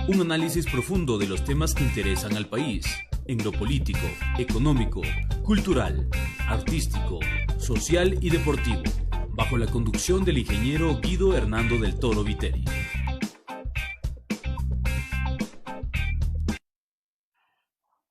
Un análisis profundo de los temas que interesan al país, en lo político, económico, cultural, artístico, social y deportivo, bajo la conducción del ingeniero Guido Hernando del Toro Viteri.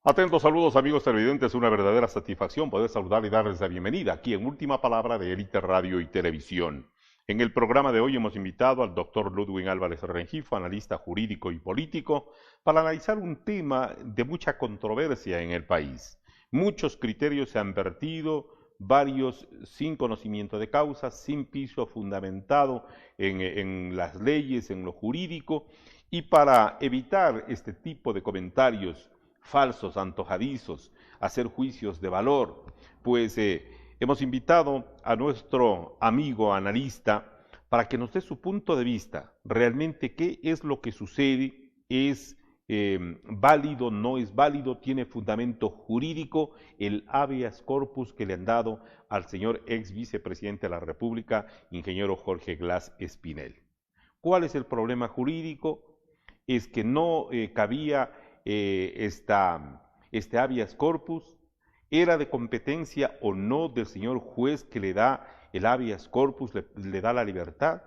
Atentos saludos amigos televidentes, una verdadera satisfacción poder saludar y darles la bienvenida aquí en Última Palabra de Élite Radio y Televisión. En el programa de hoy hemos invitado al doctor Ludwig Álvarez Rengifo, analista jurídico y político, para analizar un tema de mucha controversia en el país. Muchos criterios se han vertido, varios sin conocimiento de causa, sin piso fundamentado en las leyes, en lo jurídico, y para evitar este tipo de comentarios falsos, antojadizos, hacer juicios de valor, pues hemos invitado a nuestro amigo analista para que nos dé su punto de vista, realmente qué es lo que sucede, es válido, no es válido, tiene fundamento jurídico el habeas corpus que le han dado al señor ex vicepresidente de la República, ingeniero Jorge Glas Espinel. ¿Cuál es el problema jurídico? Es que no cabía este habeas corpus, era de competencia o no del señor juez que le da el habeas corpus, le da la libertad.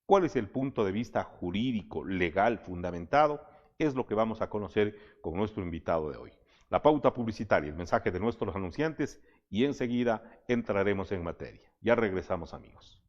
¿Cuál es el punto de vista jurídico, legal, fundamentado? Es lo que vamos a conocer con nuestro invitado de hoy. La pauta publicitaria, el mensaje de nuestros anunciantes y enseguida entraremos en materia. Ya regresamos amigos.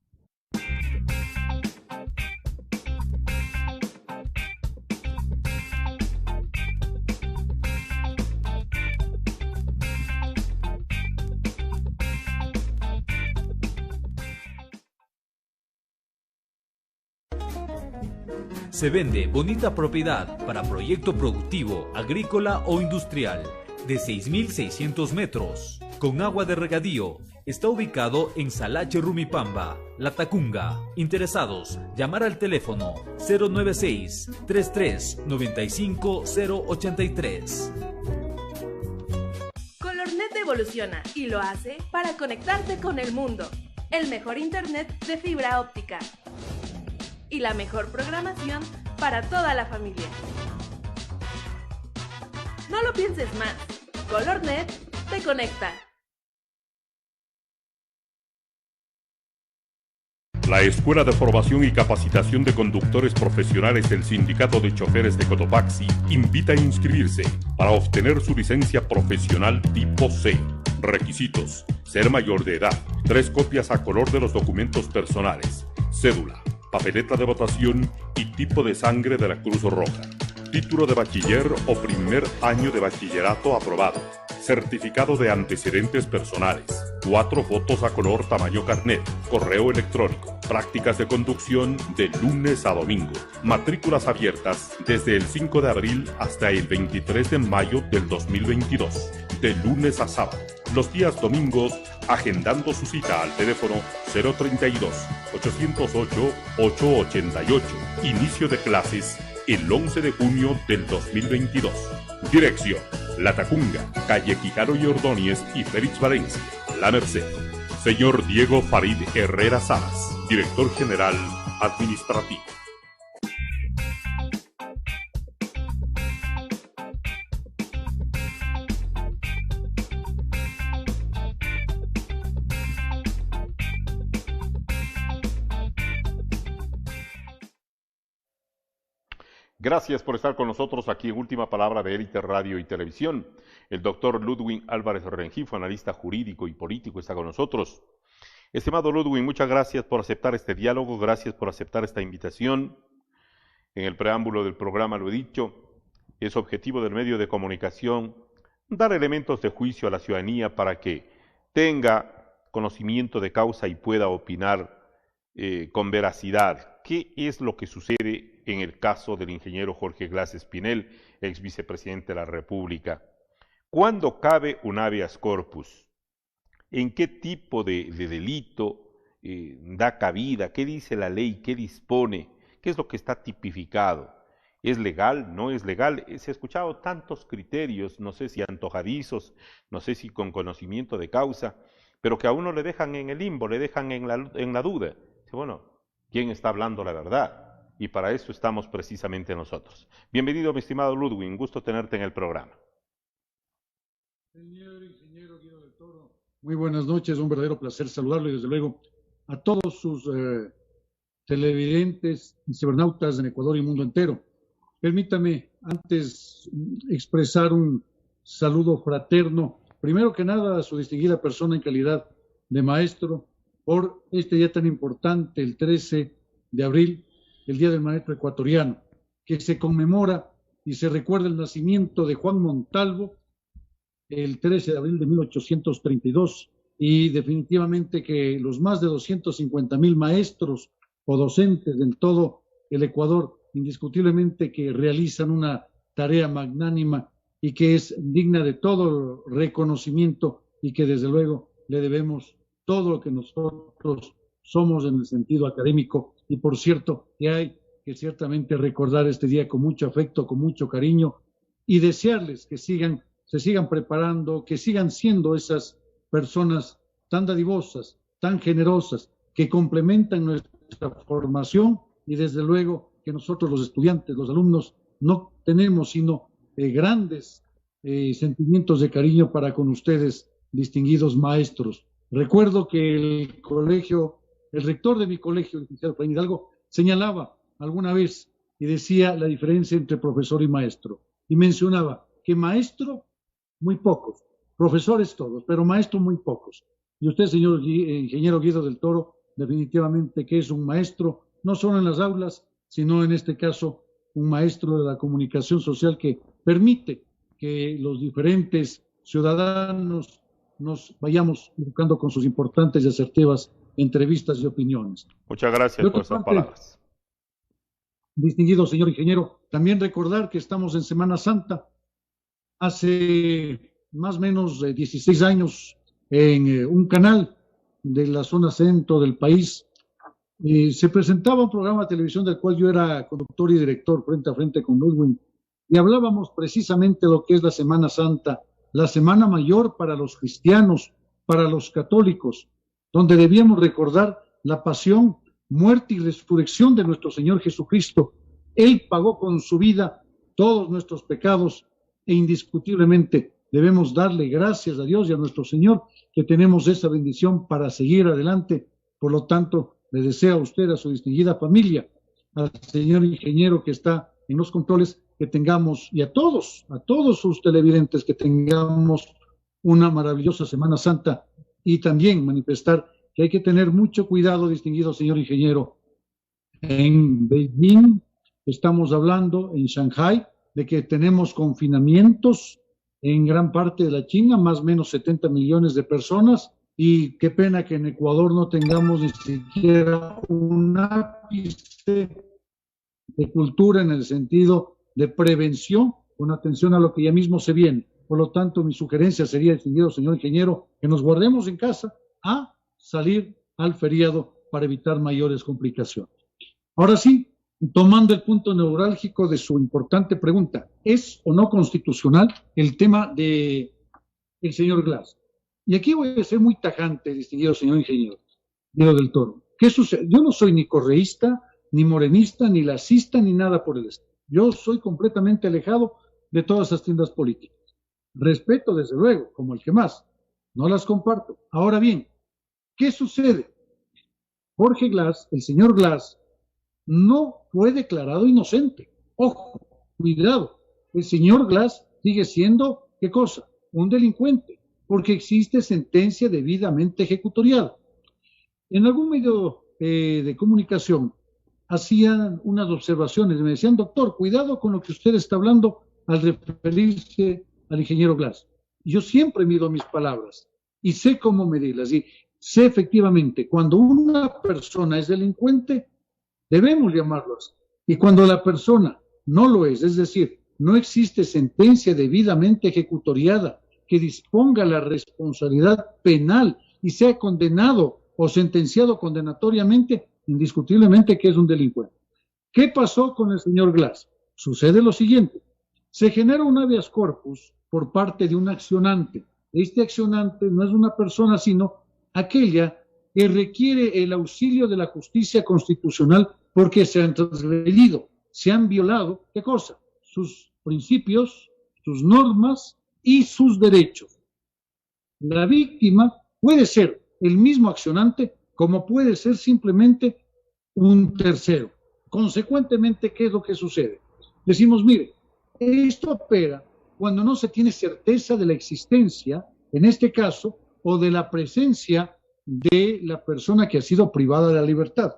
Se vende bonita propiedad para proyecto productivo, agrícola o industrial de 6.600 metros, con agua de regadío. Está ubicado en Salache Rumipamba, La Tacunga. Interesados, llamar al teléfono 096-33-95-083. Colornet evoluciona y lo hace para conectarte con el mundo. El mejor internet de fibra óptica y la mejor programación para toda la familia. No lo pienses más. Colornet te conecta. La Escuela de Formación y Capacitación de Conductores Profesionales del Sindicato de Choferes de Cotopaxi invita a inscribirse para obtener su licencia profesional tipo C. Requisitos: ser mayor de edad, 3 copias a color de los documentos personales, cédula, papeleta de votación y tipo de sangre de la Cruz Roja. Título de bachiller o primer año de bachillerato aprobado. Certificado de antecedentes personales. 4 fotos a color tamaño carnet. Correo electrónico. Prácticas de conducción de lunes a domingo. Matrículas abiertas desde el 5 de abril hasta el 23 de mayo del 2022. De lunes a sábado. Los días domingos, agendando su cita al teléfono 032-808-888. Inicio de clases el 11 de junio del 2022. Dirección: La Tacunga, calle Quijano y Ordóñez y Félix Valencia, La Merced. Señor Diego Farid Herrera Salas, Director General Administrativo. Gracias por estar con nosotros aquí en Última Palabra de Élite Radio y Televisión. El doctor Ludwig Álvarez Rengifo, analista jurídico y político, está con nosotros. Estimado Ludwig, muchas gracias por aceptar este diálogo, gracias por aceptar esta invitación. En el preámbulo del programa lo he dicho, es objetivo del medio de comunicación dar elementos de juicio a la ciudadanía para que tenga conocimiento de causa y pueda opinar con veracidad. ¿Qué es lo que sucede en el caso del ingeniero Jorge Glas Espinel, ex vicepresidente de la República? ¿Cuándo cabe un habeas corpus? ¿En qué tipo de delito da cabida? ¿Qué dice la ley? ¿Qué dispone? ¿Qué es lo que está tipificado? ¿Es legal? ¿No es legal? Se ha escuchado tantos criterios, no sé si antojadizos, no sé si con conocimiento de causa, pero que a uno le dejan en el limbo, le dejan en la duda. Dice, bueno, ¿quién está hablando la verdad? y para eso estamos precisamente nosotros. Bienvenido, mi estimado Ludwig, un gusto tenerte en el programa. Señor ingeniero Guido del Toro, muy buenas noches, un verdadero placer saludarlo y desde luego a todos sus televidentes y cibernautas en Ecuador y mundo entero. Permítame antes expresar un saludo fraterno, primero que nada a su distinguida persona en calidad de maestro, por este día tan importante, el 13 de abril, el Día del Maestro Ecuatoriano, que se conmemora y se recuerda el nacimiento de Juan Montalvo el 13 de abril de 1832, y definitivamente que los más de 250,000 maestros o docentes en todo el Ecuador, indiscutiblemente que realizan una tarea magnánima y que es digna de todo reconocimiento y que desde luego le debemos todo lo que nosotros somos en el sentido académico. Y por cierto, que hay que ciertamente recordar este día con mucho afecto, con mucho cariño, y desearles que se sigan preparando, que sigan siendo esas personas tan dadivosas, tan generosas, que complementan nuestra formación, y desde luego que nosotros los estudiantes, los alumnos, no tenemos sino grandes sentimientos de cariño para con ustedes, distinguidos maestros. Recuerdo que el rector de mi colegio, el licenciado Efraín Hidalgo, señalaba alguna vez y decía la diferencia entre profesor y maestro, y mencionaba que maestro, muy pocos, profesores todos, pero maestro muy pocos. Y usted, señor ingeniero Guido del Toro, definitivamente que es un maestro, no solo en las aulas, sino en este caso un maestro de la comunicación social que permite que los diferentes ciudadanos nos vayamos educando con sus importantes y asertivas entrevistas y opiniones. Muchas gracias por esas palabras. Distinguido señor ingeniero, también recordar que estamos en Semana Santa. Hace más o menos 16 años, en un canal de la zona centro del país, se presentaba un programa de televisión del cual yo era conductor y director frente a frente con Ludwig, y hablábamos precisamente de lo que es la Semana Santa, la Semana Mayor para los cristianos, para los católicos, donde debíamos recordar la pasión, muerte y resurrección de nuestro Señor Jesucristo. Él pagó con su vida todos nuestros pecados e indiscutiblemente debemos darle gracias a Dios y a nuestro Señor que tenemos esa bendición para seguir adelante. Por lo tanto, le deseo a usted, a su distinguida familia, al señor ingeniero que está en los controles, que tengamos, y a todos sus televidentes, que tengamos una maravillosa Semana Santa, y también manifestar que hay que tener mucho cuidado, distinguido señor ingeniero. En Beijing estamos hablando, en Shanghai, de que tenemos confinamientos en gran parte de la China, más o menos 70 millones de personas, y qué pena que en Ecuador no tengamos ni siquiera un ápice de cultura en el sentido de prevención, con atención a lo que ya mismo se viene. Por lo tanto, mi sugerencia sería, distinguido señor ingeniero, que nos guardemos en casa a salir al feriado para evitar mayores complicaciones. Ahora sí, tomando el punto neurálgico de su importante pregunta, ¿es o no constitucional el tema del señor Glass? Y aquí voy a ser muy tajante, distinguido señor ingeniero Guido del Toro. ¿Qué sucede? Yo no soy ni correísta, ni morenista, ni lacista, ni nada por el estilo. Yo soy completamente alejado de todas esas tiendas políticas. Respeto, desde luego, como el que más. No las comparto. Ahora bien, ¿qué sucede? Jorge Glass, el señor Glass, no fue declarado inocente. Ojo, cuidado. El señor Glass sigue siendo, ¿qué cosa? Un delincuente, porque existe sentencia debidamente ejecutoriada. En algún medio de comunicación hacían unas observaciones, me decían, doctor, cuidado con lo que usted está hablando al referirse al ingeniero Glass. Yo siempre mido mis palabras y sé cómo medirlas, y sé efectivamente, cuando una persona es delincuente, debemos llamarlo así. Y cuando la persona no lo es decir, no existe sentencia debidamente ejecutoriada que disponga la responsabilidad penal y sea condenado o sentenciado condenatoriamente, indiscutiblemente que es un delincuente. ¿Qué pasó con el señor Glass? Sucede lo siguiente. Se genera un habeas corpus por parte de un accionante. Este accionante no es una persona, sino aquella que requiere el auxilio de la justicia constitucional porque se han transgredido, se han violado, ¿qué cosa? Sus principios, sus normas y sus derechos. La víctima puede ser el mismo accionante como puede ser simplemente un tercero. Consecuentemente, ¿qué es lo que sucede? Decimos, mire, esto opera cuando no se tiene certeza de la existencia, en este caso, o de la presencia de la persona que ha sido privada de la libertad.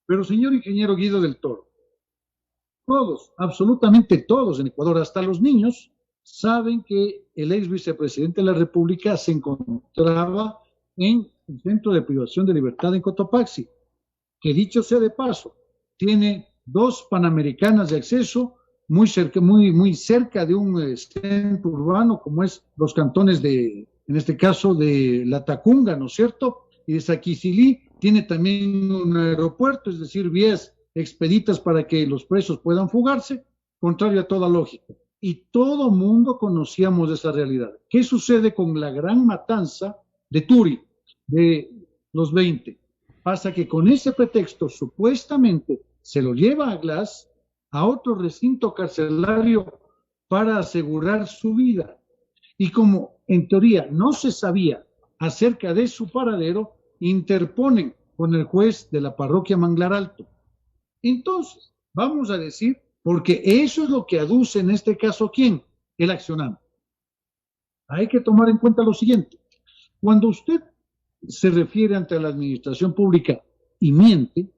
Pero, señor ingeniero Guido del Toro, todos, absolutamente todos en Ecuador, hasta los niños, saben que el ex vicepresidente de la República se encontraba en el centro de privación de libertad en Cotopaxi, que dicho sea de paso, tiene 2 panamericanas de acceso muy cerca de un centro urbano como es los cantones de, en este caso, de La Tacunga, ¿no es cierto? Y de Saquicilí tiene también un aeropuerto, es decir, vías expeditas para que los presos puedan fugarse, contrario a toda lógica. Y todo mundo conocíamos esa realidad. ¿Qué sucede con la gran matanza de Turi, de los 20? Pasa que con ese pretexto, supuestamente, se lo lleva a Glass a otro recinto carcelario para asegurar su vida. Y como en teoría no se sabía acerca de su paradero, interponen con el juez de la parroquia Manglar Alto. Entonces, vamos a decir, porque eso es lo que aduce en este caso, ¿quién? El accionante. Hay que tomar en cuenta lo siguiente. Cuando usted se refiere ante la administración pública y miente,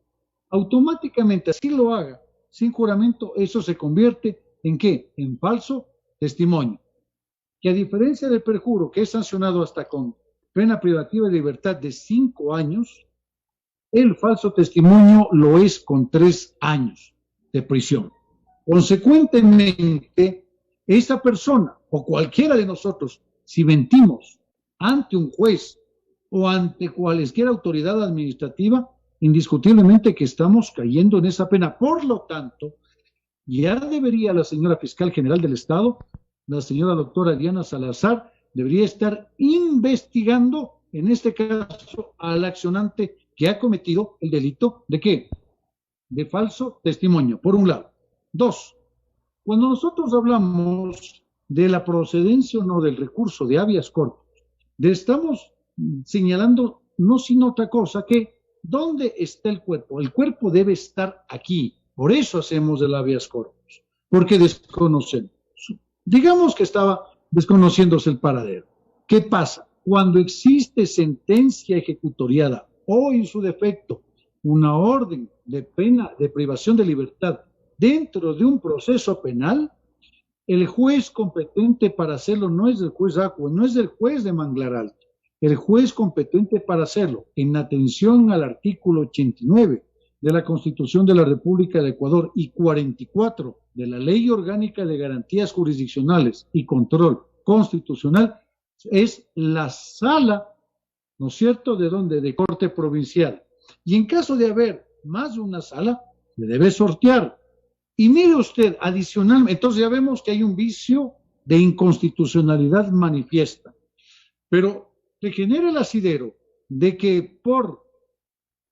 automáticamente, así lo haga, sin juramento, eso se convierte ¿en qué? En falso testimonio. Que a diferencia del perjuro, que es sancionado hasta con pena privativa de libertad de 5 años, el falso testimonio lo es con 3 años de prisión. Consecuentemente, esa persona o cualquiera de nosotros, si mentimos ante un juez o ante cualquier autoridad administrativa, indiscutiblemente que estamos cayendo en esa pena. Por lo tanto, ya debería la señora fiscal general del Estado, la señora doctora Diana Salazar, debería estar investigando, en este caso, al accionante que ha cometido el delito de ¿qué? De falso testimonio, por un lado. 2, cuando nosotros hablamos de la procedencia o no del recurso de habeas corpus, estamos señalando no sino otra cosa que ¿dónde está el cuerpo? El cuerpo debe estar aquí. Por eso hacemos el habeas corpus, porque desconocemos. Digamos que estaba desconociéndose el paradero. ¿Qué pasa? Cuando existe sentencia ejecutoriada o en su defecto una orden de pena de privación de libertad dentro de un proceso penal, el juez competente para hacerlo no es el juez Acua, no es el juez de Manglar Alto. El juez competente para hacerlo, en atención al artículo 89 de la Constitución de la República de Ecuador y 44 de la Ley Orgánica de Garantías Jurisdiccionales y Control Constitucional, es la sala, ¿no es cierto?, de donde, de corte provincial. Y en caso de haber más de una sala, se debe sortear. Y mire usted, adicionalmente, entonces ya vemos que hay un vicio de inconstitucionalidad manifiesta. Pero se genera el asidero de que por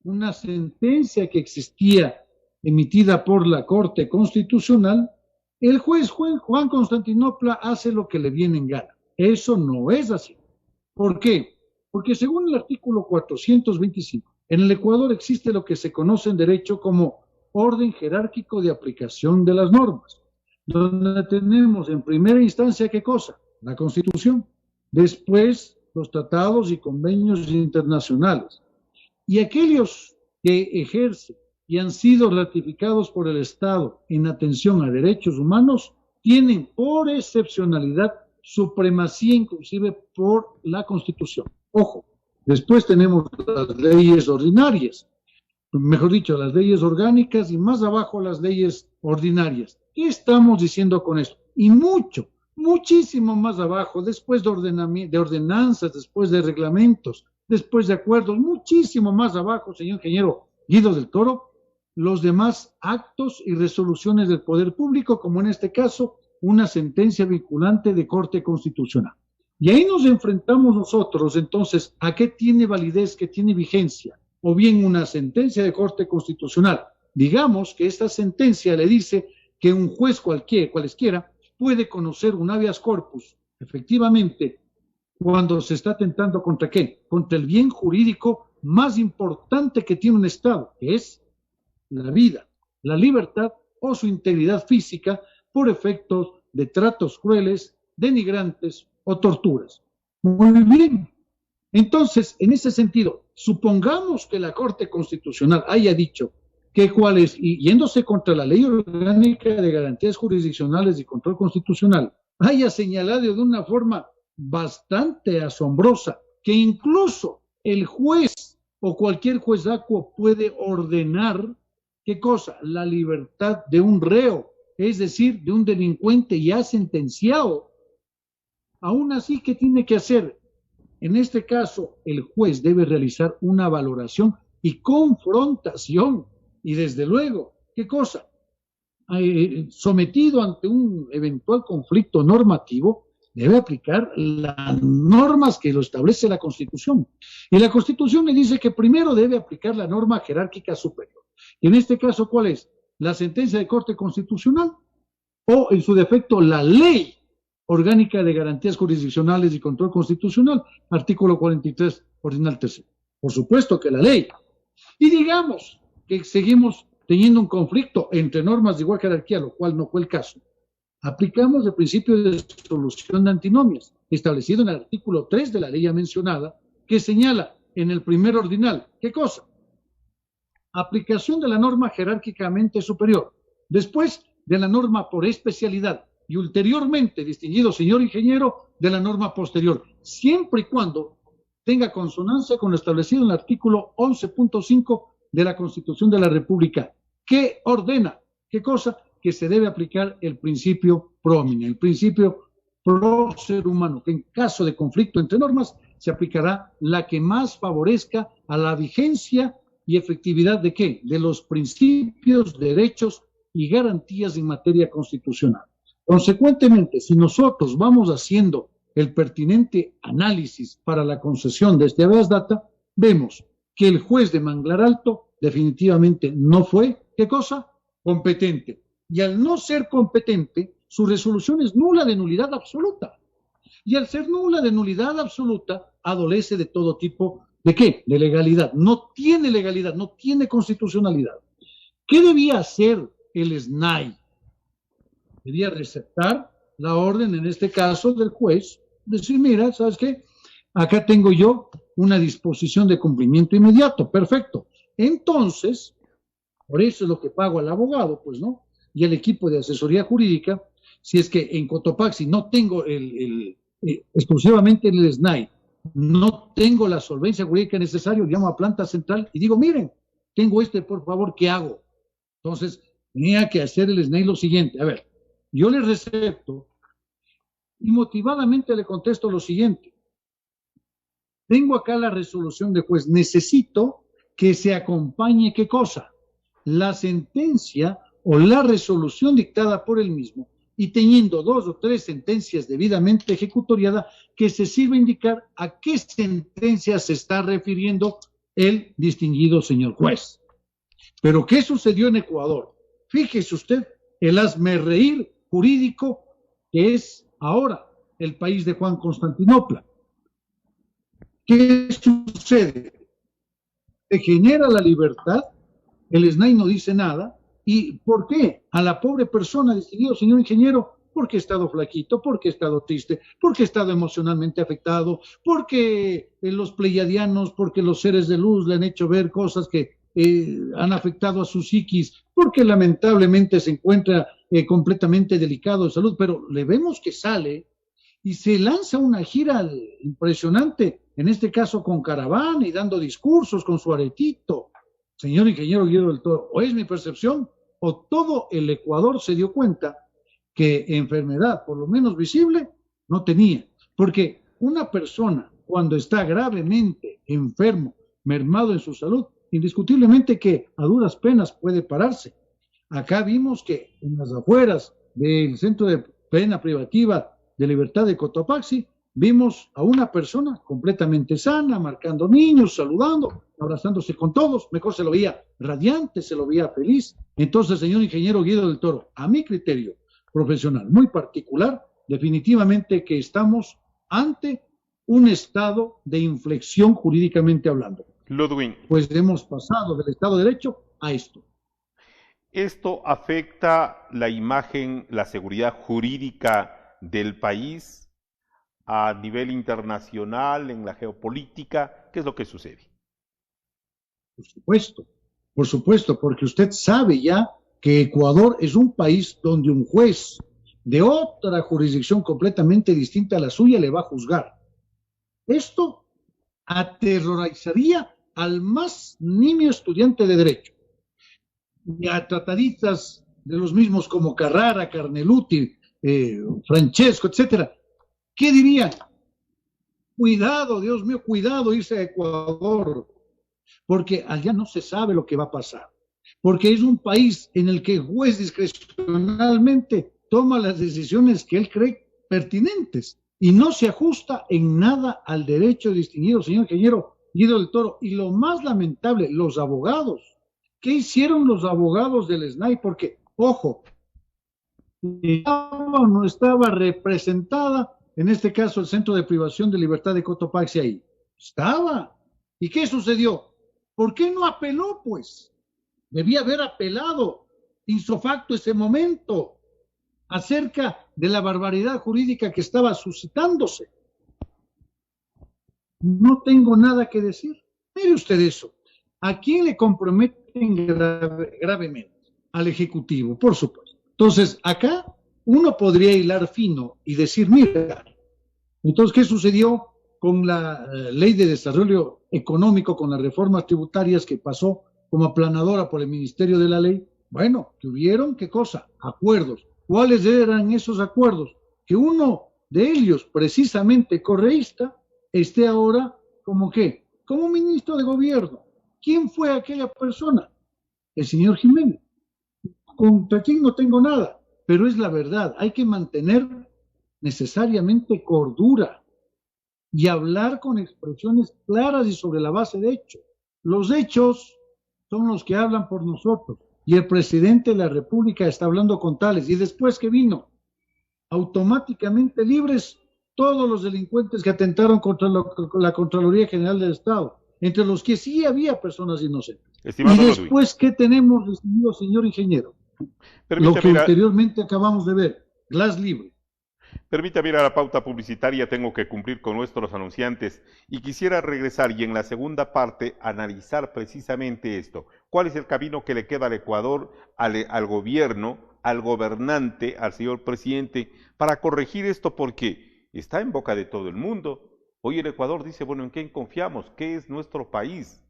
una sentencia que existía emitida por la Corte Constitucional, el juez Juan Constantinopla hace lo que le viene en gana. Eso no es así. ¿Por qué? Porque según el artículo 425, en el Ecuador existe lo que se conoce en derecho como orden jerárquico de aplicación de las normas, donde tenemos en primera instancia, ¿qué cosa? La Constitución. Después, los tratados y convenios internacionales. Y aquellos que ejercen y han sido ratificados por el Estado en atención a derechos humanos tienen por excepcionalidad supremacía inclusive por la Constitución. Ojo, después tenemos las leyes ordinarias, mejor dicho, las leyes orgánicas y más abajo las leyes ordinarias. ¿Qué estamos diciendo con esto? Y muchísimo más abajo, después de ordenanzas, después de reglamentos, después de acuerdos, muchísimo más abajo, señor ingeniero Guido del Toro, los demás actos y resoluciones del poder público, como en este caso, una sentencia vinculante de Corte Constitucional. Y ahí nos enfrentamos nosotros, entonces, ¿a qué tiene validez, qué tiene vigencia? o bien una sentencia de Corte Constitucional. Digamos que esta sentencia le dice que un juez cualesquiera puede conocer un habeas corpus, efectivamente, cuando se está atentando contra ¿qué? Contra el bien jurídico más importante que tiene un Estado, que es la vida, la libertad o su integridad física por efectos de tratos crueles, denigrantes o torturas. Muy bien. Entonces, en ese sentido, supongamos que la Corte Constitucional haya dicho que cuáles, y yéndose contra la Ley Orgánica de Garantías Jurisdiccionales y Control Constitucional, haya señalado de una forma bastante asombrosa que incluso el juez o cualquier juez acuo puede ordenar, ¿qué cosa? La libertad de un reo, es decir, de un delincuente ya sentenciado. Aún así, ¿qué tiene que hacer? En este caso, el juez debe realizar una valoración y confrontación. Y desde luego, ¿qué cosa? Sometido ante un eventual conflicto normativo, debe aplicar las normas que lo establece la Constitución. Y la Constitución le dice que primero debe aplicar la norma jerárquica superior. Y en este caso, ¿cuál es? La sentencia de Corte Constitucional o, en su defecto, la Ley Orgánica de Garantías Jurisdiccionales y Control Constitucional, artículo 43, ordinal tercero. Por supuesto que la ley. Y digamos que seguimos teniendo un conflicto entre normas de igual jerarquía, lo cual no fue el caso. Aplicamos el principio de solución de antinomias, establecido en el artículo 3 de la ley ya mencionada, que señala en el primer ordinal, ¿qué cosa? Aplicación de la norma jerárquicamente superior, después de la norma por especialidad y ulteriormente, distinguido señor ingeniero, de la norma posterior, siempre y cuando tenga consonancia con lo establecido en el artículo 11.5 de la Constitución de la República, que ordena, ¿qué cosa? Que se debe aplicar el principio pro homine, el principio pro ser humano, que en caso de conflicto entre normas se aplicará la que más favorezca a la vigencia y efectividad de ¿qué? De los principios, derechos y garantías en materia constitucional. Consecuentemente, si nosotros vamos haciendo el pertinente análisis para la concesión de este habeas data, vemos que el juez de Manglar Alto definitivamente no fue, ¿qué cosa? Competente. Y al no ser competente, su resolución es nula de nulidad absoluta. Y al ser nula de nulidad absoluta, adolece de todo tipo ¿de qué? De legalidad. No tiene legalidad, no tiene constitucionalidad. ¿Qué debía hacer el SNAI? Debía receptar la orden, en este caso, del juez, decir, mira, ¿sabes qué? Acá tengo yo una disposición de cumplimiento inmediato, perfecto. Entonces, por eso es lo que pago al abogado, pues, ¿no? Y al equipo de asesoría jurídica, si es que en Cotopaxi no tengo exclusivamente el SNAI, no tengo la solvencia jurídica necesaria, llamo a planta central y digo, miren, tengo por favor, ¿qué hago? Entonces, tenía que hacer el SNAI lo siguiente, a ver, yo le recepto y motivadamente le contesto lo siguiente. Tengo acá la resolución de juez, necesito que se acompañe, ¿qué cosa? La sentencia o la resolución dictada por él mismo, y teniendo 2 o 3 sentencias debidamente ejecutoriadas, que se sirva a indicar a qué sentencia se está refiriendo el distinguido señor juez. Pero ¿qué sucedió en Ecuador? Fíjese usted, el hazmerreír jurídico que es ahora el país de Juan Constantinopla. ¿Qué sucede? Se genera la libertad, el SNAI no dice nada. ¿Y por qué? A la pobre persona, distinguido señor ingeniero, porque he estado flaquito, porque he estado triste, porque he estado emocionalmente afectado, porque los pleiadianos, porque los seres de luz le han hecho ver cosas que han afectado a su psiquis, porque lamentablemente se encuentra completamente delicado de salud, pero le vemos que sale y se lanza una gira impresionante, en este caso con caravana y dando discursos con su aretito. Señor ingeniero Guillermo del Toro, o es mi percepción, o todo el Ecuador se dio cuenta que enfermedad, por lo menos visible, no tenía. Porque una persona, cuando está gravemente enfermo, mermado en su salud, indiscutiblemente que a duras penas puede pararse. Acá vimos que en las afueras del centro de pena privativa de libertad de Cotopaxi, vimos a una persona completamente sana, marcando niños, saludando, abrazándose con todos, mejor se lo veía radiante, se lo veía feliz. Entonces, señor ingeniero Guido del Toro, a mi criterio profesional muy particular, definitivamente que estamos ante un estado de inflexión jurídicamente hablando. Ludwig, pues hemos pasado del Estado de Derecho a esto. ¿Esto afecta la imagen, la seguridad jurídica del país a nivel internacional, en la geopolítica? ¿Qué es lo que sucede? Por supuesto, porque usted sabe ya que Ecuador es un país donde un juez de otra jurisdicción completamente distinta a la suya le va a juzgar. Esto aterrorizaría al más nimio estudiante de Derecho, y a tratadistas de los mismos como Carrara, Carneluti, Francesco, etcétera. ¿Qué dirían? Cuidado, Dios mío, cuidado irse a Ecuador, porque allá no se sabe lo que va a pasar, porque es un país en el que el juez discrecionalmente toma las decisiones que él cree pertinentes y no se ajusta en nada al derecho distinguido, señor ingeniero Guido del Toro. Y lo más lamentable, los abogados. ¿Qué hicieron los abogados del SNAI? Porque, ojo, no estaba representada, en este caso el Centro de Privación de Libertad de Cotopaxi ahí. Estaba. ¿Y qué sucedió? ¿Por qué no apeló, pues? Debía haber apelado ipso facto ese momento acerca de la barbaridad jurídica que estaba suscitándose. No tengo nada que decir. Mire usted eso. ¿A quién le comprometen gravemente? Al Ejecutivo, por supuesto. Entonces, acá uno podría hilar fino y decir, mira, entonces, ¿qué sucedió con la Ley de Desarrollo Económico, con las reformas tributarias que pasó como aplanadora por el Ministerio de la Ley? Bueno, tuvieron, ¿qué cosa? Acuerdos. ¿Cuáles eran esos acuerdos? Que uno de ellos, precisamente correísta, esté ahora como ¿qué? Como ministro de gobierno. ¿Quién fue aquella persona? El señor Jiménez. Contra quien no tengo nada, pero es la verdad. Hay que mantener necesariamente cordura y hablar con expresiones claras y sobre la base de hechos. Los hechos son los que hablan por nosotros, y el presidente de la República está hablando con tales. Y después que vino, automáticamente libres todos los delincuentes que atentaron contra la Contraloría General del Estado, entre los que sí había personas inocentes. Estimado y después, ¿qué tenemos recibido, señor ingeniero? Lo que anteriormente acabamos de ver, Glass libre. Permítame ir a la pauta publicitaria, tengo que cumplir con nuestros anunciantes y quisiera regresar y en la segunda parte analizar precisamente esto. ¿Cuál es el camino que le queda al Ecuador, al gobierno, al gobernante, al señor presidente, para corregir esto? Porque está en boca de todo el mundo. Hoy el Ecuador dice, bueno, ¿en quién confiamos? ¿Qué es nuestro país?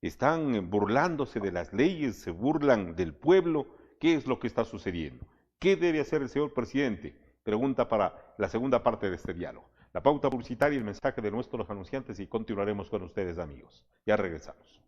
Están burlándose de las leyes, se burlan del pueblo. ¿Qué es lo que está sucediendo? ¿Qué debe hacer el señor presidente? Pregunta para la segunda parte de este diálogo. La pauta publicitaria y el mensaje de nuestros anunciantes y continuaremos con ustedes, amigos. Ya regresamos.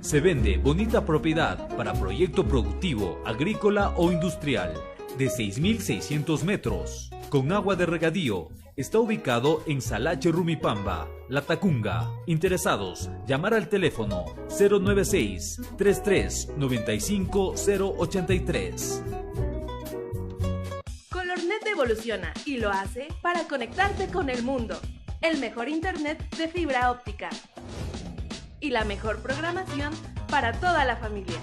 Se vende bonita propiedad para proyecto productivo, agrícola o industrial de 6.600 metros, con agua de regadío. Está ubicado en Salache Rumipamba, La Tacunga. Interesados, llamar al teléfono 096-33-95-083. Colornet evoluciona y lo hace para conectarte con el mundo. El mejor internet de fibra óptica y la mejor programación para toda la familia.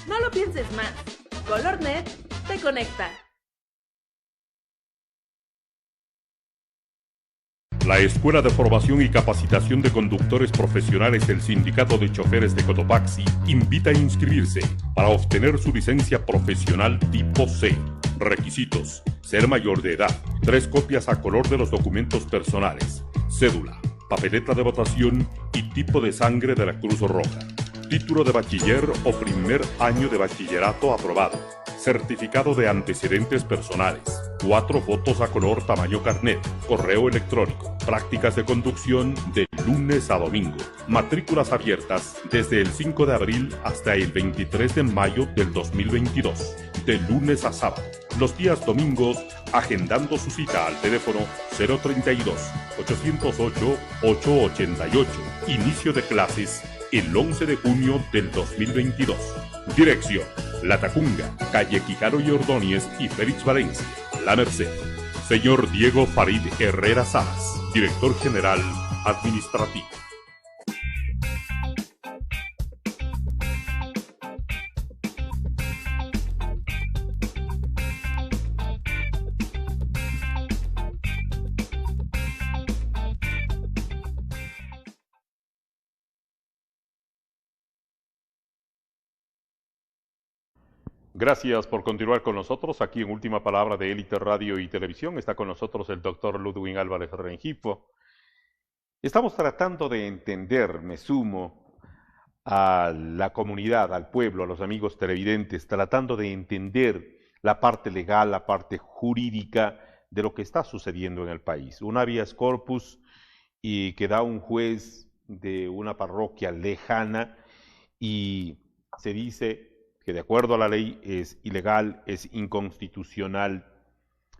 No lo pienses más. Colornet te conecta. La Escuela de Formación y Capacitación de Conductores Profesionales del Sindicato de Choferes de Cotopaxi invita a inscribirse para obtener su licencia profesional tipo C. Requisitos: ser mayor de edad, 3 copias a color de los documentos personales, cédula, papeleta de votación y tipo de sangre de la Cruz Roja. Título de bachiller o primer año de bachillerato aprobado. certificado de antecedentes personales, 4 fotos a color tamaño carnet, correo electrónico, prácticas de conducción de lunes a domingo, matrículas abiertas desde el 5 de abril hasta el 23 de mayo del 2022, de lunes a sábado. Los días domingos, agendando su cita al teléfono 032-808-888. Inicio de clases el 11 de junio del 2022. Dirección: La Tacunga, calle Quijano y Ordóñez y Félix Valencia, La Merced. Señor Diego Farid Herrera Salas, Director General Administrativo. Gracias por continuar con nosotros aquí en Última Palabra de Élite Radio y Televisión. Está con nosotros el doctor Ludwig Álvarez Rengifo. Estamos tratando de entender, me sumo a la comunidad, al pueblo, a los amigos televidentes, tratando de entender la parte legal, la parte jurídica de lo que está sucediendo en el país. Un habeas corpus y que da un juez de una parroquia lejana y se dice que de acuerdo a la ley es ilegal, es inconstitucional.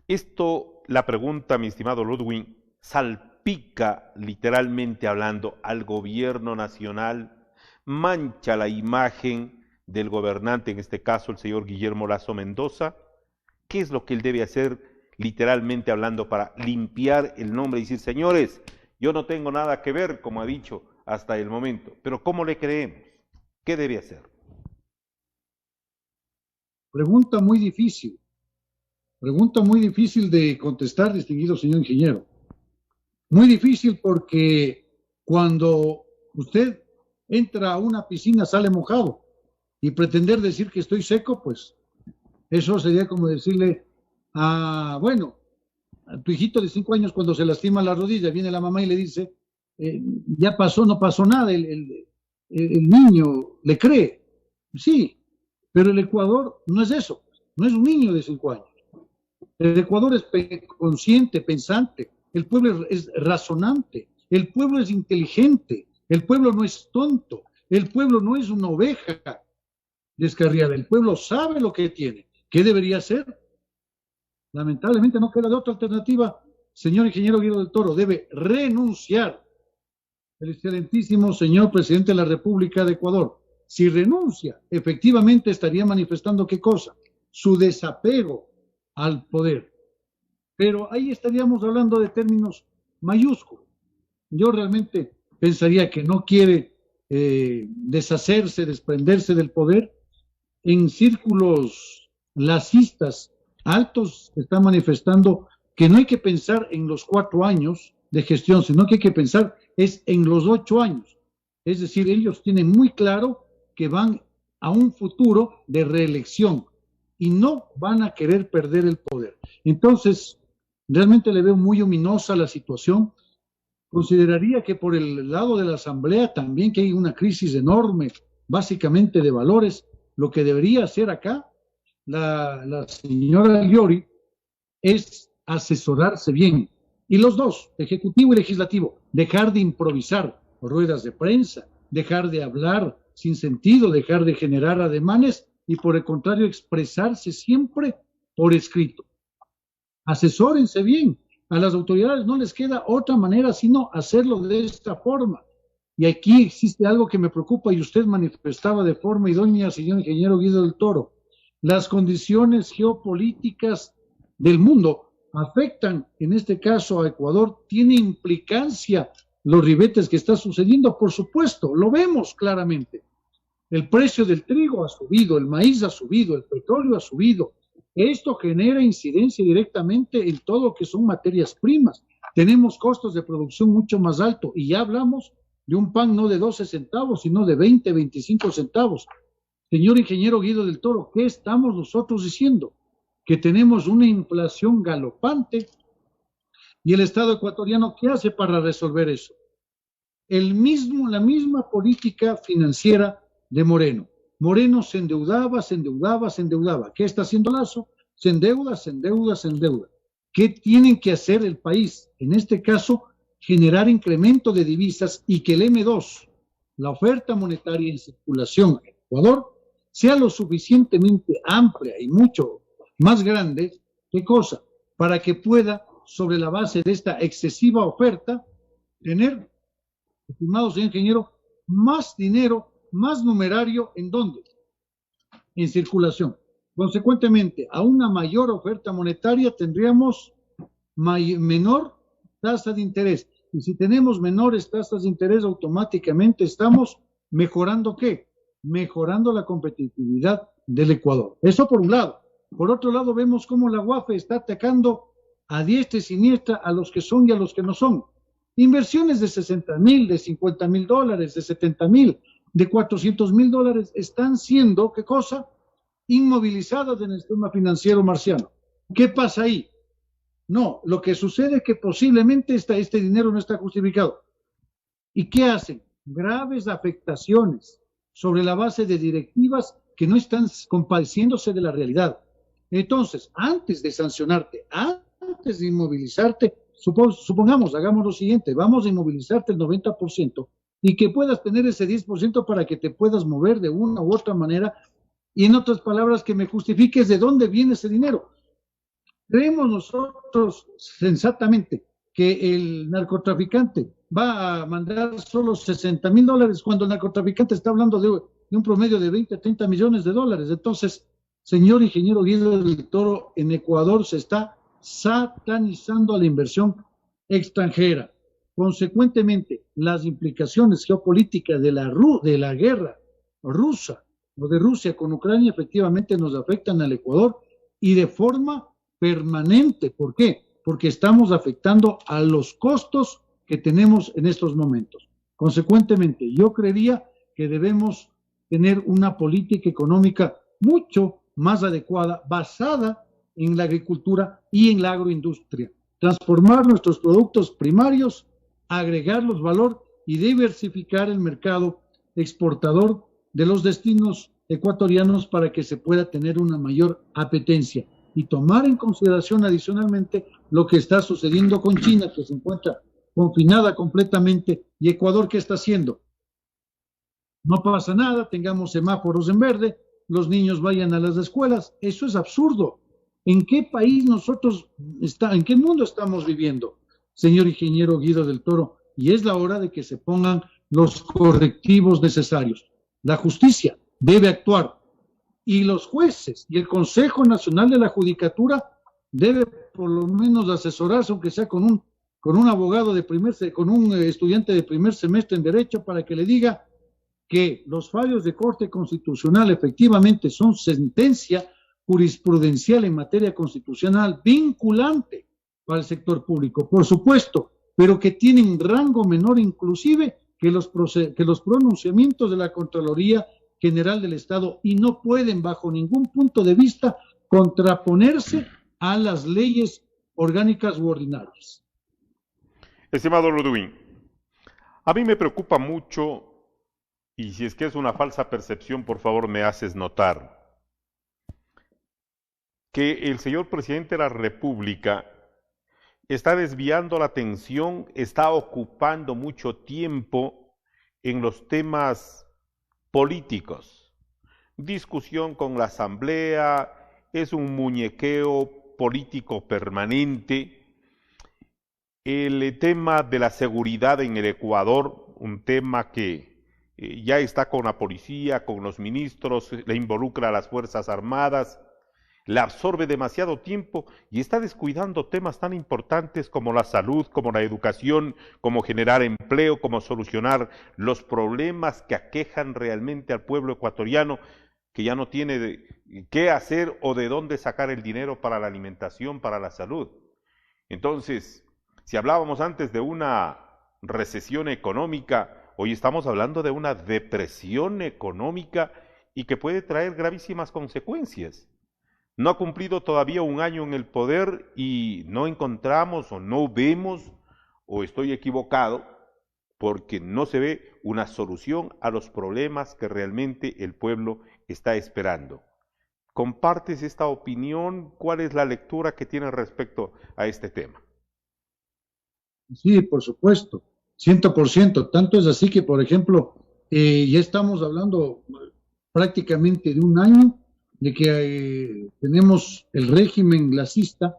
Esto, la pregunta, mi estimado Ludwig, salpica literalmente hablando al gobierno nacional, mancha la imagen del gobernante, en este caso el señor Guillermo Lasso Mendoza. ¿Qué es lo que él debe hacer literalmente hablando para limpiar el nombre y decir, señores, yo no tengo nada que ver, como ha dicho hasta el momento, pero ¿cómo le creemos? ¿Qué debe hacer? Pregunta muy difícil de contestar, distinguido señor ingeniero. Muy difícil porque cuando usted entra a una piscina sale mojado y pretender decir que estoy seco, pues eso sería como decirle a tu hijito de 5 años cuando se lastima la rodilla, viene la mamá y le dice, ya pasó, no pasó nada, el niño le cree. Sí, pero el Ecuador no es eso, no es un niño de 5 años. El Ecuador es consciente, pensante, el pueblo es razonante, el pueblo es inteligente, el pueblo no es tonto, el pueblo no es una oveja descarriada, el pueblo sabe lo que tiene. ¿Qué debería hacer? Lamentablemente no queda de otra alternativa. Señor ingeniero Guido del Toro, debe renunciar. El excelentísimo señor presidente de la República de Ecuador, si renuncia, efectivamente estaría manifestando ¿qué cosa? Su desapego al poder. Pero ahí estaríamos hablando de términos mayúsculos. Yo realmente pensaría que no quiere deshacerse, desprenderse del poder. En círculos lacistas altos está manifestando que no hay que pensar en los 4 años de gestión, sino que hay que pensar es en los 8 años. Es decir, ellos tienen muy claro que van a un futuro de reelección y no van a querer perder el poder. Entonces, realmente le veo muy ominosa la situación. Consideraría que por el lado de la Asamblea también que hay una crisis enorme, básicamente de valores. Lo que debería hacer acá la señora Liori es asesorarse bien. Y los dos, ejecutivo y legislativo, dejar de improvisar ruedas de prensa, dejar de hablar sin sentido, dejar de generar ademanes y por el contrario expresarse siempre por escrito. Asesórense bien. A las autoridades no les queda otra manera sino hacerlo de esta forma. Y aquí existe algo que me preocupa y usted manifestaba de forma idónea, señor ingeniero Guido del Toro. Las condiciones geopolíticas del mundo afectan, en este caso a Ecuador, tiene implicancia los ribetes que está sucediendo, por supuesto, lo vemos claramente. El precio del trigo ha subido, el maíz ha subido, el petróleo ha subido. Esto genera incidencia directamente en todo lo que son materias primas. Tenemos costos de producción mucho más altos y ya hablamos de un pan no de 12 centavos, sino de 20, 25 centavos. Señor ingeniero Guido del Toro, ¿qué estamos nosotros diciendo? Que tenemos una inflación galopante y el Estado ecuatoriano, ¿qué hace para resolver eso? La misma política financiera de Moreno. Moreno se endeudaba, se endeudaba, se endeudaba. ¿Qué está haciendo Lazo? Se endeuda, se endeuda, se endeuda. ¿Qué tienen que hacer el país? En este caso, generar incremento de divisas y que el M2, la oferta monetaria en circulación en Ecuador, sea lo suficientemente amplia y mucho más grande. ¿Qué cosa? Para que pueda, sobre la base de esta excesiva oferta, tener, estimados señor ingeniero, más dinero, más numerario, ¿en dónde? En circulación. Consecuentemente, a una mayor oferta monetaria tendríamos menor tasa de interés. Y si tenemos menores tasas de interés, automáticamente estamos mejorando ¿qué? Mejorando la competitividad del Ecuador. Eso por un lado. Por otro lado, vemos cómo la UAFE está atacando a diestra y siniestra a los que son y a los que no son. Inversiones de 60,000, de 50,000 dólares, de 70,000, de 400,000 dólares están siendo, ¿qué cosa? Inmovilizadas en el sistema financiero marciano. ¿Qué pasa ahí? No, lo que sucede es que posiblemente este dinero no está justificado. ¿Y qué hacen? Graves afectaciones sobre la base de directivas que no están compadeciéndose de la realidad. Entonces, antes de sancionarte, antes de inmovilizarte, supongamos, hagamos lo siguiente, vamos a inmovilizarte el 90% y que puedas tener ese 10% para que te puedas mover de una u otra manera y en otras palabras que me justifiques de dónde viene ese dinero. ¿Creemos nosotros sensatamente que el narcotraficante va a mandar solo 60,000 dólares cuando el narcotraficante está hablando de un promedio de 20, 30 millones de dólares? Entonces, señor ingeniero Guido del Toro, en Ecuador se está satanizando a la inversión extranjera. Consecuentemente, las implicaciones geopolíticas de la guerra rusa o de Rusia con Ucrania efectivamente nos afectan al Ecuador y de forma permanente. ¿Por qué? Porque estamos afectando a los costos que tenemos en estos momentos. Consecuentemente, yo creería que debemos tener una política económica mucho más adecuada, basada en la agricultura y en la agroindustria. Transformar nuestros productos primarios, agregarlos valor y diversificar el mercado exportador de los destinos ecuatorianos para que se pueda tener una mayor apetencia y tomar en consideración adicionalmente lo que está sucediendo con China, que se encuentra confinada completamente, y Ecuador, ¿qué está haciendo? No pasa nada, tengamos semáforos en verde, los niños vayan a las escuelas. Eso es absurdo. ¿En qué país en qué mundo estamos viviendo, señor ingeniero Guido del Toro? Y es la hora de que se pongan los correctivos necesarios. La justicia debe actuar y los jueces y el Consejo Nacional de la Judicatura debe por lo menos asesorarse, aunque sea con un abogado con un estudiante de primer semestre en Derecho, para que le diga que los fallos de Corte Constitucional efectivamente son sentencia jurisprudencial en materia constitucional vinculante para el sector público, por supuesto, pero que tienen rango menor inclusive que los pronunciamientos de la Contraloría General del Estado y no pueden bajo ningún punto de vista contraponerse a las leyes orgánicas u ordinarias. Estimado Ludwig, a mí me preocupa mucho, y si es que es una falsa percepción, por favor me haces notar, que el señor presidente de la República está desviando la atención, está ocupando mucho tiempo en los temas políticos. Discusión con la Asamblea, es un muñequeo político permanente. El tema de la seguridad en el Ecuador, un tema que ya está con la policía, con los ministros, le involucra a las Fuerzas Armadas, le absorbe demasiado tiempo y está descuidando temas tan importantes como la salud, como la educación, como generar empleo, como solucionar los problemas que aquejan realmente al pueblo ecuatoriano, que ya no tiene qué hacer o de dónde sacar el dinero para la alimentación, para la salud. Entonces, si hablábamos antes de una recesión económica, hoy estamos hablando de una depresión económica y que puede traer gravísimas consecuencias. No ha cumplido todavía un año en el poder y no encontramos o no vemos, o estoy equivocado, porque no se ve una solución a los problemas que realmente el pueblo está esperando. ¿Compartes esta opinión? ¿Cuál es la lectura que tienes respecto a este tema? Sí, por supuesto, 100%. Tanto es así que, por ejemplo, ya estamos hablando prácticamente de un año de que tenemos el régimen lacista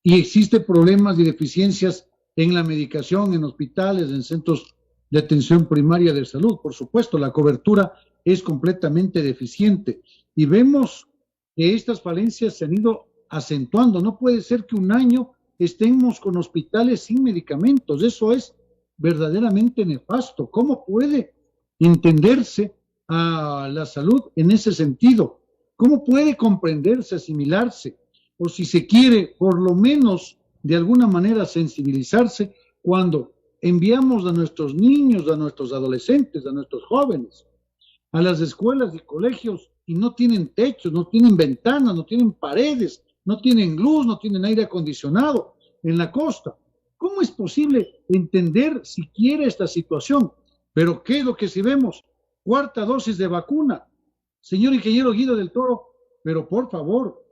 y existe problemas y deficiencias en la medicación, en hospitales, en centros de atención primaria de salud. Por supuesto, la cobertura es completamente deficiente y vemos que estas falencias se han ido acentuando. No puede ser que un año estemos con hospitales sin medicamentos. Eso es verdaderamente nefasto. ¿Cómo puede entenderse a la salud en ese sentido? ¿Cómo puede comprenderse, asimilarse? O si se quiere, por lo menos de alguna manera sensibilizarse cuando enviamos a nuestros niños, a nuestros adolescentes, a nuestros jóvenes a las escuelas y colegios y no tienen techos, no tienen ventanas, no tienen paredes, no tienen luz, no tienen aire acondicionado en la costa. ¿Cómo es posible entender siquiera esta situación? Pero ¿qué es lo que si vemos? Cuarta dosis de vacuna. Señor ingeniero Guido del Toro, pero por favor,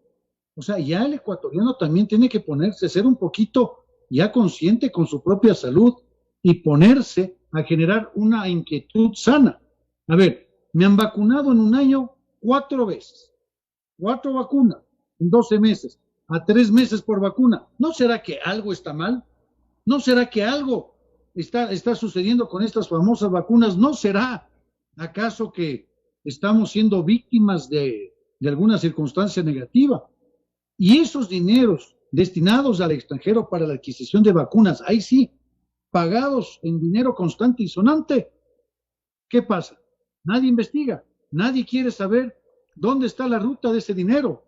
o sea, ya el ecuatoriano también tiene que ponerse, ser un poquito ya consciente con su propia salud y ponerse a generar una inquietud sana. A ver, me han vacunado en un año 4 veces, 4 vacunas en 12 meses, a 3 meses por vacuna. ¿No será que algo está mal? ¿No será que algo está sucediendo con estas famosas vacunas? ¿No será acaso que estamos siendo víctimas de alguna circunstancia negativa? Y esos dineros destinados al extranjero para la adquisición de vacunas, ahí sí, pagados en dinero constante y sonante, ¿qué pasa? Nadie investiga, nadie quiere saber dónde está la ruta de ese dinero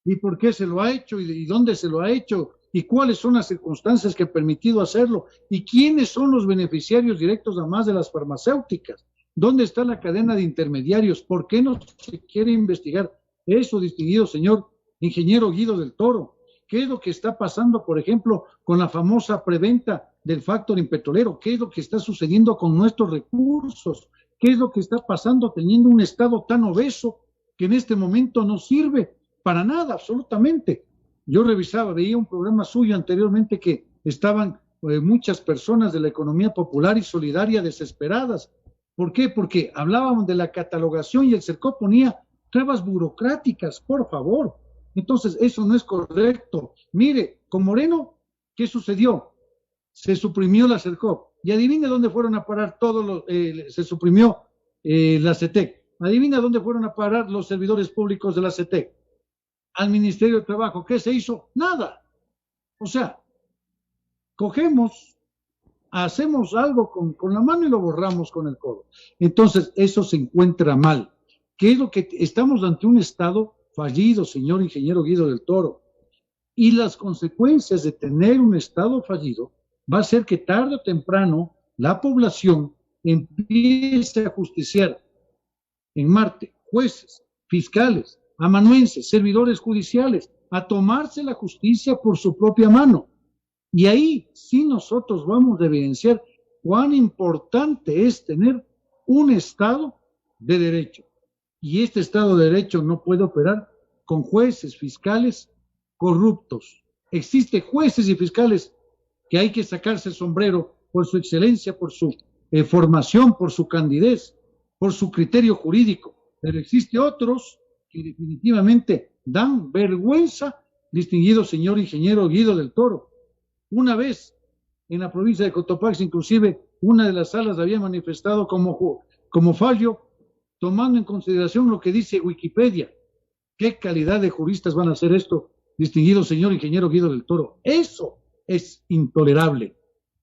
y por qué se lo ha hecho y dónde se lo ha hecho y cuáles son las circunstancias que han permitido hacerlo y quiénes son los beneficiarios directos además de las farmacéuticas. ¿Dónde está la cadena de intermediarios? ¿Por qué no se quiere investigar eso, distinguido señor ingeniero Guido del Toro? ¿Qué es lo que está pasando, por ejemplo, con la famosa preventa del factoring petrolero? ¿Qué es lo que está sucediendo con nuestros recursos? ¿Qué es lo que está pasando teniendo un Estado tan obeso que en este momento no sirve para nada, absolutamente? Yo veía un programa suyo anteriormente que estaban muchas personas de la economía popular y solidaria desesperadas. ¿Por qué? Porque hablábamos de la catalogación y el CERCOP ponía trabas burocráticas, por favor. Entonces, eso no es correcto. Mire, con Moreno, ¿qué sucedió? Se suprimió la CERCOP. Y adivine dónde fueron a parar se suprimió la CETEC. Adivina dónde fueron a parar los servidores públicos de la CETEC. Al Ministerio de Trabajo. ¿Qué se hizo? Nada. O sea, hacemos algo con la mano y lo borramos con el codo. Entonces, eso se encuentra mal. ¿Qué es lo que estamos ante un Estado fallido, señor ingeniero Guido del Toro? Y las consecuencias de tener un Estado fallido va a ser que tarde o temprano la población empiece a justiciar en Marte jueces, fiscales, amanuenses, servidores judiciales, a tomarse la justicia por su propia mano. Y ahí sí nosotros vamos a evidenciar cuán importante es tener un Estado de derecho. Y este Estado de derecho no puede operar con jueces, fiscales corruptos. Existen jueces y fiscales que hay que sacarse el sombrero por su excelencia, por su formación, por su candidez, por su criterio jurídico. Pero existen otros que definitivamente dan vergüenza, distinguido señor ingeniero Guido del Toro. Una vez en la provincia de Cotopaxi, inclusive, una de las salas había manifestado como fallo, tomando en consideración lo que dice Wikipedia. ¿Qué calidad de juristas van a hacer esto, distinguido señor ingeniero Guido del Toro? Eso es intolerable.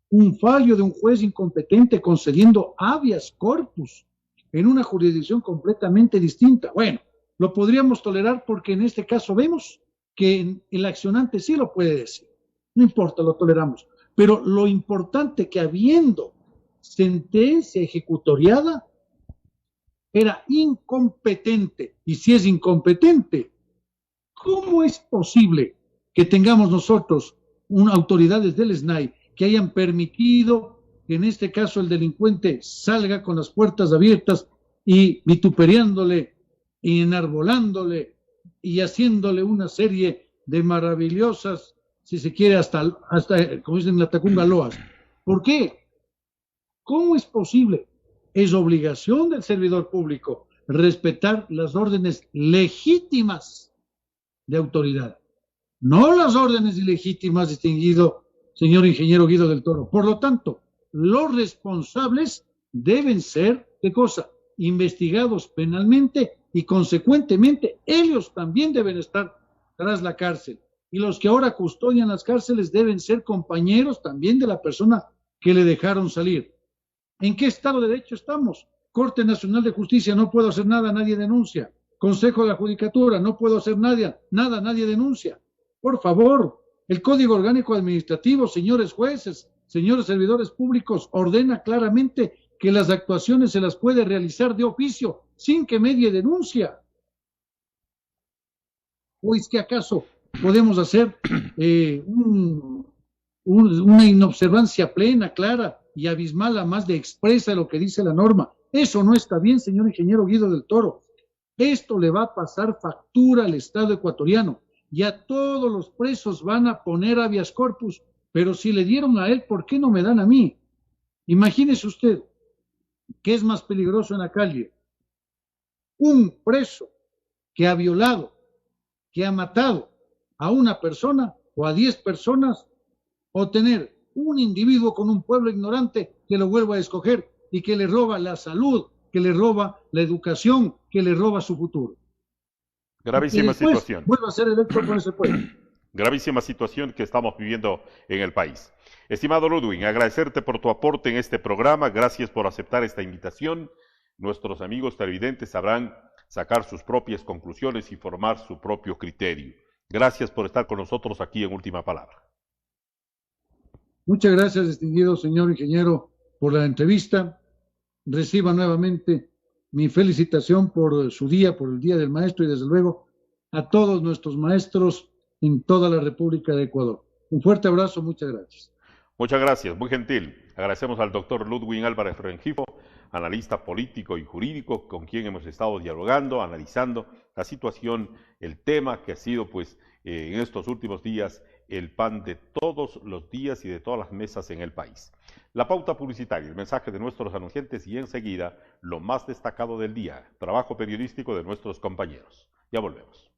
Un fallo de un juez incompetente concediendo habeas corpus en una jurisdicción completamente distinta. Bueno, lo podríamos tolerar porque en este caso vemos que el accionante sí lo puede decir. No importa, lo toleramos. Pero lo importante que habiendo sentencia ejecutoriada era incompetente. Y si es incompetente, ¿cómo es posible que tengamos nosotros autoridades del SNAI que hayan permitido que en este caso el delincuente salga con las puertas abiertas y vituperiándole y enarbolándole y haciéndole una serie de maravillosas, si se quiere, hasta como dicen en la Tacunga, loas. ¿Por qué? ¿Cómo es posible? Es obligación del servidor público respetar las órdenes legítimas de autoridad, no las órdenes ilegítimas, distinguido señor ingeniero Guido del Toro. Por lo tanto, los responsables deben ser, ¿qué cosa? Investigados penalmente y consecuentemente ellos también deben estar tras la cárcel. Y los que ahora custodian las cárceles deben ser compañeros también de la persona que le dejaron salir. ¿En qué Estado de Derecho estamos? Corte Nacional de Justicia, no puedo hacer nada, nadie denuncia. Consejo de la Judicatura, no puedo hacer nada, nadie denuncia. Por favor, el Código Orgánico Administrativo, señores jueces, señores servidores públicos, ordena claramente que las actuaciones se las puede realizar de oficio, sin que medie denuncia. ¿O es que acaso podemos hacer una inobservancia plena, clara y abismal, a más de expresa lo que dice la norma? Eso no está bien, señor ingeniero Guido del Toro. Esto le va a pasar factura al Estado ecuatoriano y a todos los presos van a poner habeas corpus, pero si le dieron a él, ¿por qué no me dan a mí? Imagínese usted, ¿qué es más peligroso en la calle? Un preso que ha violado, que ha matado a una persona o a 10 personas, o tener un individuo con un pueblo ignorante que lo vuelva a escoger y que le roba la salud, que le roba la educación, que le roba su futuro. Gravísima situación. Vuelva a ser electo por ese pueblo. Gravísima situación que estamos viviendo en el país. Estimado Ludwig, agradecerte por tu aporte en este programa. Gracias por aceptar esta invitación. Nuestros amigos televidentes sabrán sacar sus propias conclusiones y formar su propio criterio. Gracias por estar con nosotros aquí en Última Palabra. Muchas gracias, distinguido señor ingeniero, por la entrevista. Reciba nuevamente mi felicitación por su día, por el Día del Maestro, y desde luego a todos nuestros maestros en toda la República de Ecuador. Un fuerte abrazo, muchas gracias. Muchas gracias, muy gentil. Agradecemos al doctor Ludwig Álvarez Rengifo, analista político y jurídico, con quien hemos estado dialogando, analizando la situación, el tema que ha sido, pues, en estos últimos días, el pan de todos los días y de todas las mesas en el país. La pauta publicitaria, el mensaje de nuestros anunciantes y enseguida lo más destacado del día, trabajo periodístico de nuestros compañeros. Ya volvemos.